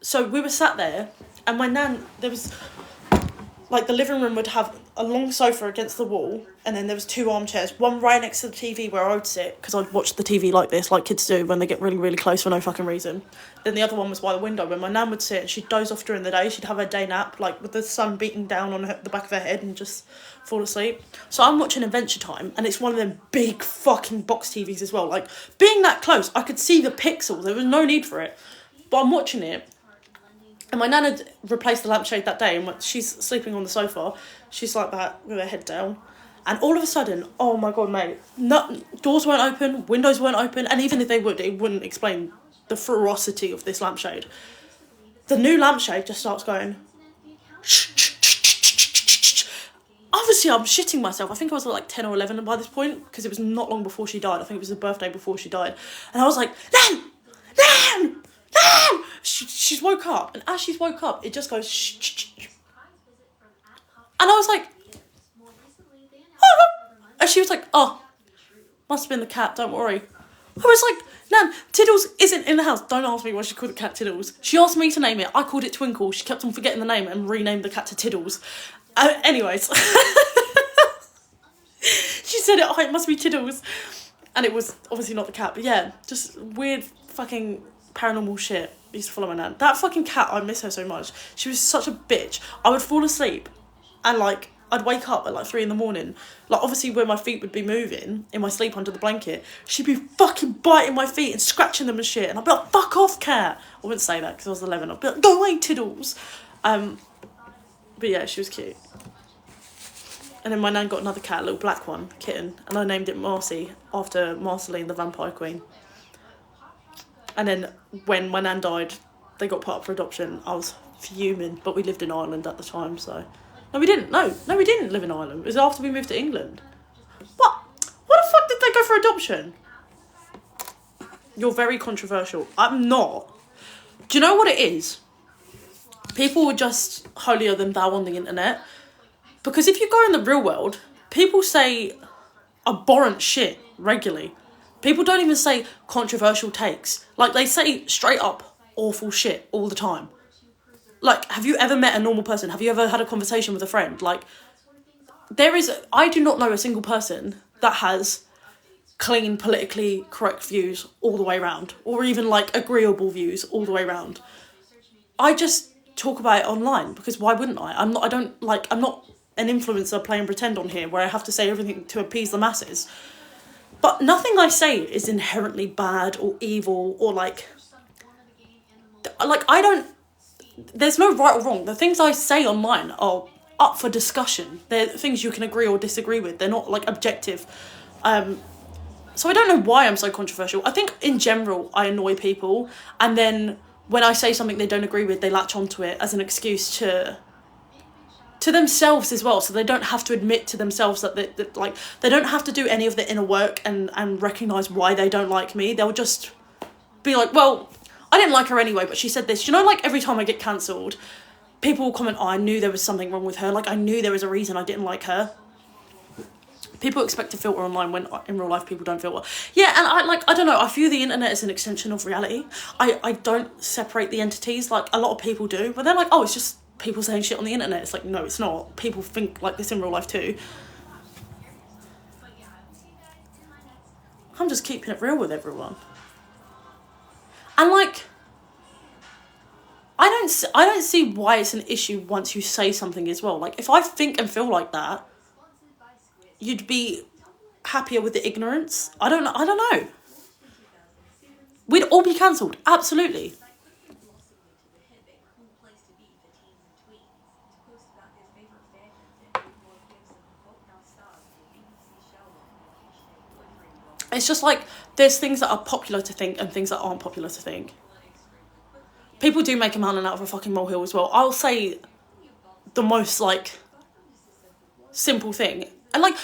So we were sat there, and my nan, there was like the living room would have a long sofa against the wall, and then there was 2 armchairs, one right next to the TV where I would sit, because I'd watch the TV like this, like kids do when they get really, really close for no fucking reason. Then the other one was by the window where my nan would sit, and she'd doze off during the day. She'd have her day nap, like with the sun beating down on the back of her head, and just fall asleep. So I'm watching Adventure Time, and it's one of them big fucking box TVs as well. Like, being that close, I could see the pixels. There was no need for it. But I'm watching it, and my nan had replaced the lampshade that day, and she's sleeping on the sofa. She's like that with her head down. And all of a sudden, oh my God, mate, doors weren't open, windows weren't open, and even if they would, it wouldn't explain the ferocity of this lampshade. The new lampshade just starts going, shh, shh, shh, shh, shh. Obviously, I'm shitting myself. I think I was like 10 or 11 by this point, because it was not long before she died. I think it was the birthday before she died. And I was like, Nan! Nan! Nan! She's woke up, and as she's woke up, it just goes, shh, shh, shh. And I was like, oh. And she was like, oh, must have been the cat, don't worry. I was like, Nan, Tiddles isn't in the house. Don't ask me why she called the cat Tiddles. She asked me to name it. I called it Twinkle. She kept on forgetting the name and renamed the cat to Tiddles. Anyways. She said it must be Tiddles. And it was obviously not the cat. But yeah, just weird fucking paranormal shit used to follow my nan. That fucking cat, I miss her so much. She was such a bitch. I would fall asleep and like I'd wake up at like 3 a.m. Like obviously where my feet would be moving in my sleep under the blanket, she'd be fucking biting my feet and scratching them and shit, and I'd be like, fuck off, cat. I wouldn't say that because I was 11. I'd be like, go away, Tiddles. But yeah, she was cute. And then my nan got another cat, a little black one, kitten, and I named it Marcy after Marceline the vampire queen. And then when my nan died, they got put up for adoption. I was fuming, but we lived in Ireland at the time, so... No, we didn't. No, we didn't live in Ireland. It was after we moved to England. What? What the fuck did they go for adoption? You're very controversial. I'm not. Do you know what it is? People are just holier than thou on the internet. Because if you go in the real world, people say abhorrent shit regularly. People don't even say controversial takes. Like, they say straight up awful shit all the time. Like, have you ever met a normal person? Have you ever had a conversation with a friend? Like, I do not know a single person that has clean, politically correct views all the way around, or even, like, agreeable views all the way around. I just talk about it online, because why wouldn't I? I'm not an influencer playing pretend on here, where I have to say everything to appease the masses. But nothing I say is inherently bad or evil, or, like, I don't... there's no right or wrong. The things I say online are up for discussion. They're things you can agree or disagree with. They're not like objective. So I don't know why I'm so controversial. I think in general I annoy people, and then when I say something they don't agree with, they latch onto it as an excuse to themselves as well, so they don't have to admit to themselves that they don't have to do any of the inner work and recognize why they don't like me. They'll just be like, well, I didn't like her anyway, but she said this. You know, like every time I get cancelled, people will comment, oh, I knew there was something wrong with her, like I knew there was a reason I didn't like her. People expect to filter online when in real life people don't filter. Yeah, and I don't know, I view the internet as an extension of reality. I don't separate the entities like a lot of people do, but they're like, oh, it's just people saying shit on the internet. It's like, no, it's not. People think like this in real life too. I'm just keeping it real with everyone. And like, I don't see why it's an issue once you say something as well. Like, if I think and feel like that, you'd be happier with the ignorance. I don't know. We'd all be cancelled, absolutely. It's just like, there's things that are popular to think and things that aren't popular to think. People do make a mountain out of a fucking molehill as well. I'll say the most, like, simple thing. And, like,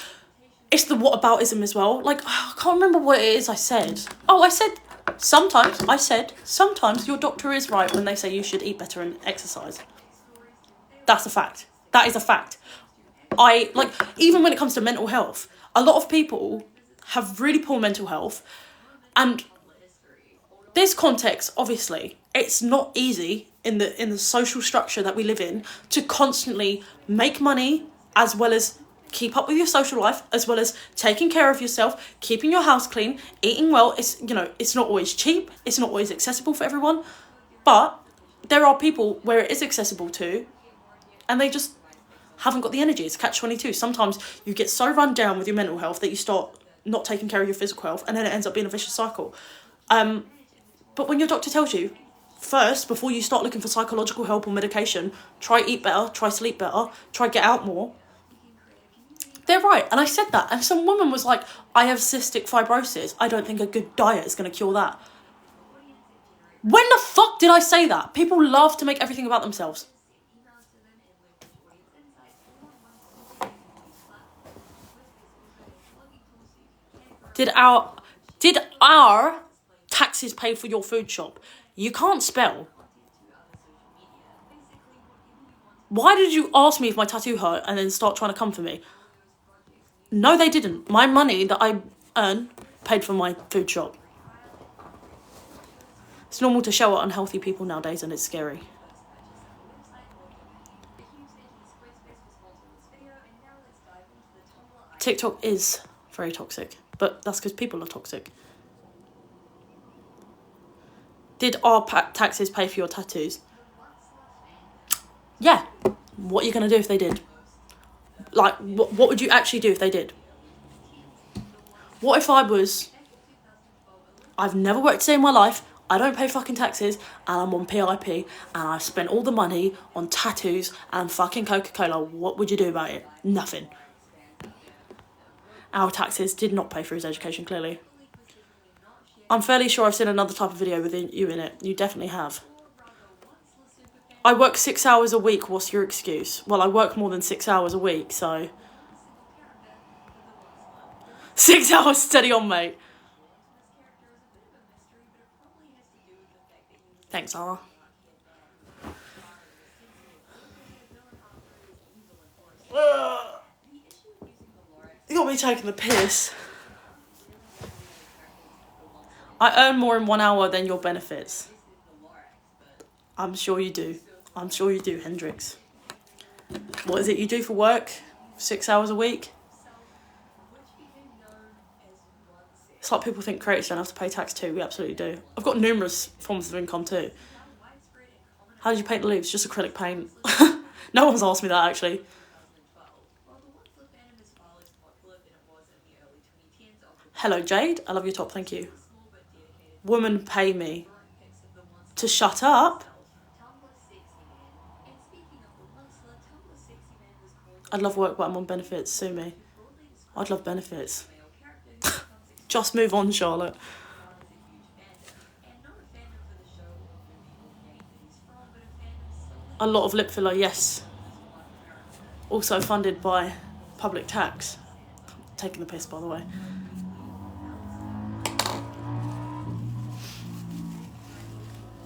it's the whataboutism as well. Like, I can't remember what it is I said. Oh, I said, sometimes your doctor is right when they say you should eat better and exercise. That's a fact. That is a fact. Even when it comes to mental health, a lot of people have really poor mental health, and this context, obviously, it's not easy in the social structure that we live in to constantly make money as well as keep up with your social life, as well as taking care of yourself, keeping your house clean, eating well. It's, you know, it's not always cheap, it's not always accessible for everyone, but there are people where it is accessible to, and they just haven't got the energy. It's catch-22. Sometimes you get so run down with your mental health that you start not taking care of your physical health, and then it ends up being a vicious cycle. But when your doctor tells you, first, before you start looking for psychological help or medication, try eat better, try sleep better, try get out more, they're right. And I said that, and some woman was like, I have cystic fibrosis, I don't think a good diet is going to cure that. When the fuck did I say that? People love to make everything about themselves. Did our taxes pay for your food shop? You can't spell. Why did you ask me if my tattoo hurt and then start trying to come for me? No, they didn't. My money that I earn paid for my food shop. It's normal to show at unhealthy people nowadays, and it's scary. TikTok is very toxic, but that's because people are toxic. Did our taxes pay for your tattoos? Yeah. What are you going to do if they did? Like, what would you actually do if they did? What if I've never worked a day in my life, I don't pay fucking taxes, and I'm on PIP, and I've spent all the money on tattoos and fucking Coca-Cola. What would you do about it? Nothing. Our taxes did not pay for his education, clearly. I'm fairly sure I've seen another type of video with you in it. You definitely have. I work 6 hours a week. What's your excuse? Well, I work more than 6 hours a week, so... 6 hours steady on, mate. Thanks, Zara. You got me taking the piss. I earn more in 1 hour than your benefits. I'm sure you do. I'm sure you do, Hendrix. What is it you do for work? 6 hours a week? It's like people think creators don't have to pay tax too. We absolutely do. I've got numerous forms of income too. How did you paint the leaves? Just acrylic paint. No one's asked me that, actually. Hello, Jade. I love your top, thank you. Women pay me to shut up. I'd love work, but I'm on benefits. Sue me. I'd love benefits. Just move on, Charlotte. A lot of lip filler, yes. Also funded by public tax. Taking the piss, by the way.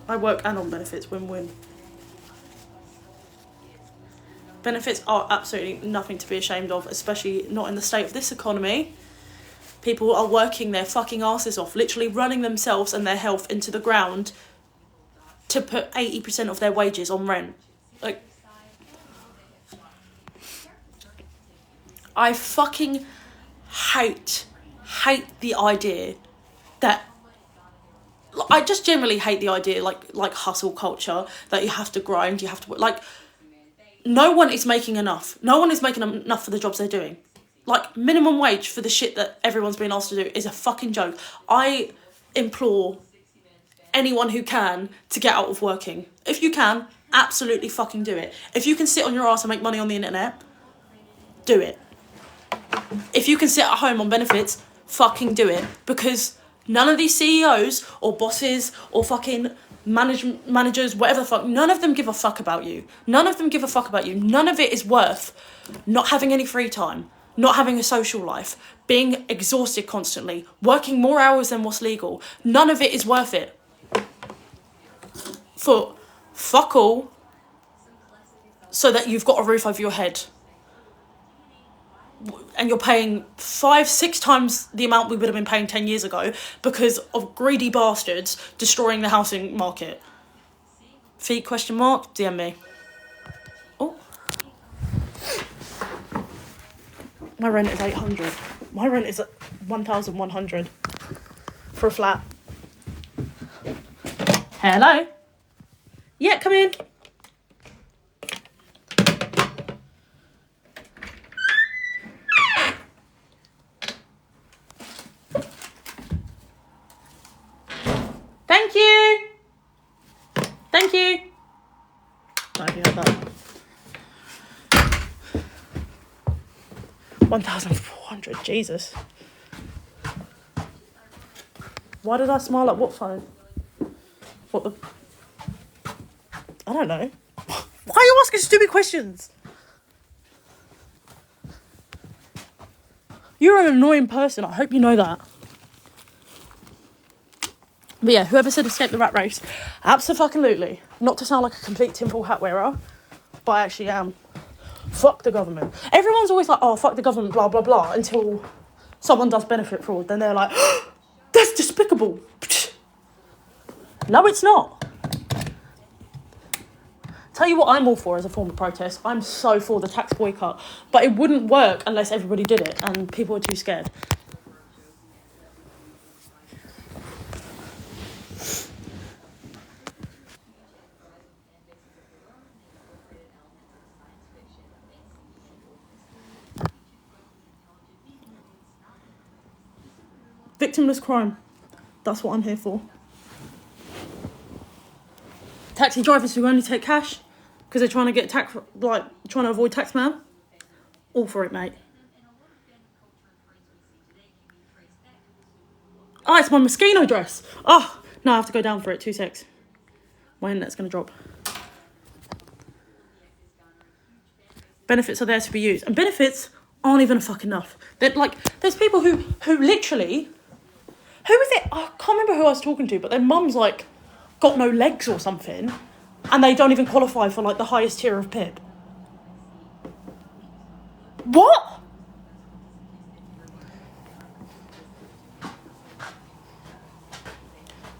I work and on benefits, win-win. Benefits are absolutely nothing to be ashamed of, especially not in the state of this economy. People are working their fucking asses off, literally running themselves and their health into the ground to put 80% of their wages on rent. Like, I fucking hate the idea that, I just generally hate the idea, like hustle culture, that you have to grind, you have to, like, no one is making enough. No one is making enough for the jobs they're doing. Like, minimum wage for the shit that everyone's being asked to do is a fucking joke. I implore anyone who can to get out of working. If you can, absolutely fucking do it. If you can sit on your ass and make money on the internet, do it. If you can sit at home on benefits, fucking do it. Because none of these CEOs or bosses or fucking managers, whatever the fuck, none of them give a fuck about you. None of them give a fuck about you. None of it is worth not having any free time, not having a social life, being exhausted constantly, working more hours than what's legal. None of it is worth it. For fuck all, so that you've got a roof over your head. And you're paying 5-6 times the amount we would have been paying 10 years ago because of greedy bastards destroying the housing market. Feet ? DM me. Oh. My rent is 800. My rent is 1,100 for a flat. Hello? Yeah, come in. Thank you. Thank you. I already had that. 1,400. Jesus. Why did I smile at what phone? What the? I don't know. Why are you asking stupid questions? You're an annoying person. I hope you know that. But yeah, whoever said escape the rat race, absolutely. Not to sound like a complete tinfoil hat wearer, but I actually am. Fuck the government. Everyone's always like, oh, fuck the government, blah, blah, blah, until someone does benefit fraud. Then they're like, oh, that's despicable. No, it's not. Tell you what I'm all for as a form of protest. I'm so for the tax boycott. But it wouldn't work unless everybody did it and people were too scared. Victimless crime. That's what I'm here for. Taxi drivers who only take cash because they're trying to get trying to avoid tax man. All for it, mate. Oh, it's my Moschino dress. Oh, no, I have to go down for it. 2 secs. My internet's going to drop. Benefits are there to be used. And benefits aren't even a fuck enough. They're like, there's people who literally... Who is it? I can't remember who I was talking to, but their mum's like got no legs or something, and they don't even qualify for like the highest tier of PIP. What?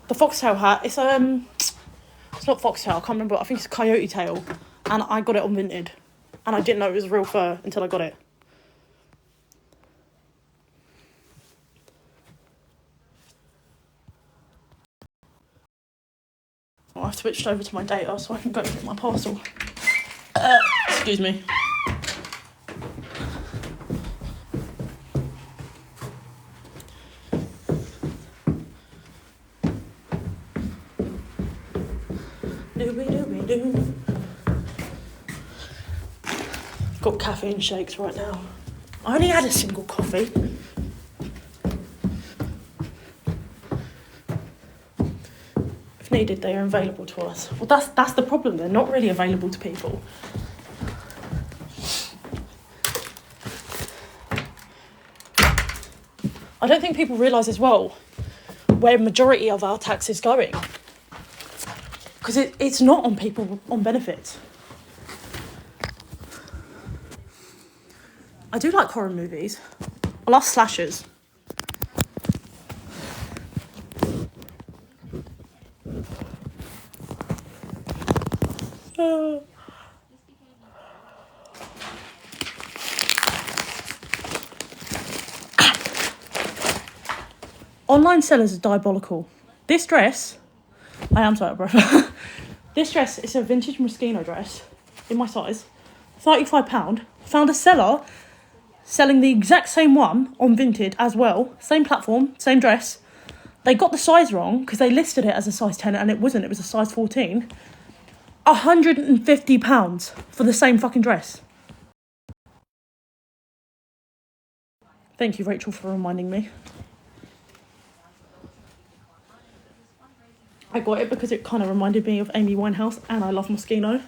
The foxtail hat. It's not foxtail. I can't remember. I think it's coyote tail, and I got it on Vinted, and I didn't know it was real fur until I got it. I've switched over to my data so I can go get my parcel. Excuse me. Got caffeine shakes right now. I only had a single coffee. If needed, they are available to us. Well, that's the problem. They're not really available to people. I don't think people realise as well where majority of our tax is going. Because it's not on people on benefits. I do like horror movies. I love slashers. Online sellers are diabolical. This dress, I am sorry, bro. This dress is a vintage Moschino dress in my size, £35. Found a seller selling the exact same one on Vinted as well. Same platform, same dress. They got the size wrong because they listed it as a size 10 and it wasn't. It was a size 14. £150 for the same fucking dress. Thank you, Rachel, for reminding me. I got it because it kind of reminded me of Amy Winehouse and I love Moschino.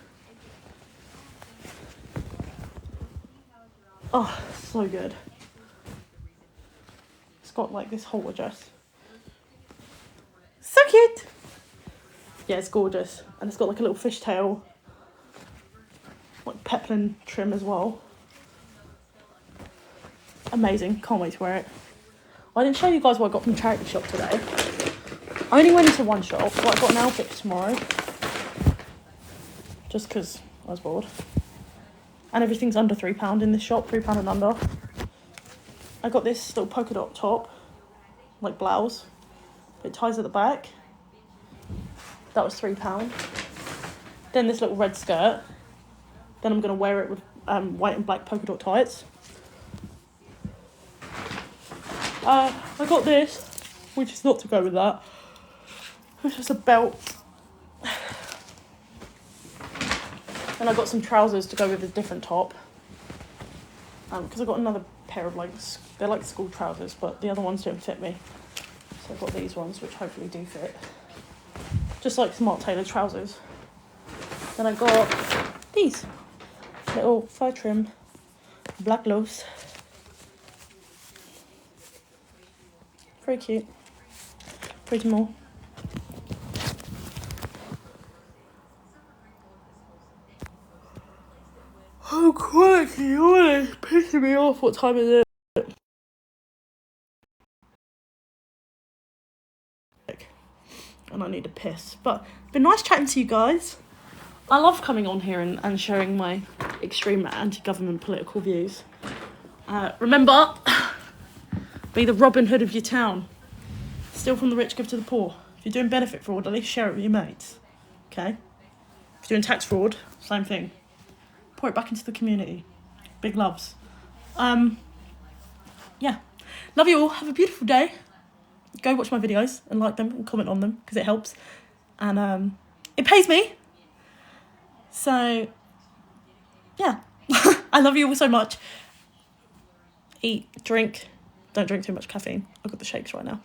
Oh, so good. It's got like this halter dress. So cute! Yeah, it's gorgeous. And it's got like a little fishtail, like peplin trim as well. Amazing, can't wait to wear it. I didn't show you guys what I got from charity shop today. I only went into one shop, but I got an outfit for tomorrow. Just because I was bored. And everything's under £3 in this shop, £3 and under. I got this little polka dot top, like blouse. It ties at the back. That was £3. Then this little red skirt. Then I'm going to wear it with white and black polka dot tights. I got this, which is not to go with that. Which is a belt. And I got some trousers to go with a different top. Because I got another pair of they're like school trousers, but the other ones don't fit me. So I got these ones, which hopefully do fit. Just like smart tailored trousers. Then I got these little fur trim black gloves. Very cute. Pretty small. Oh, crikey, oh, it's pissing me off. What time is it? And I need a piss. But it's been nice chatting to you guys. I love coming on here and sharing my extreme anti-government political views. Remember, be the Robin Hood of your town. Steal from the rich, give to the poor. If you're doing benefit fraud, at least share it with your mates. Okay? If you're doing tax fraud, same thing. Pour it back into the community. Big loves. Yeah. Love you all. Have a beautiful day. Go watch my videos and like them and comment on them because it helps. And it pays me. So, yeah. I love you all so much. Eat, drink. Don't drink too much caffeine. I've got the shakes right now.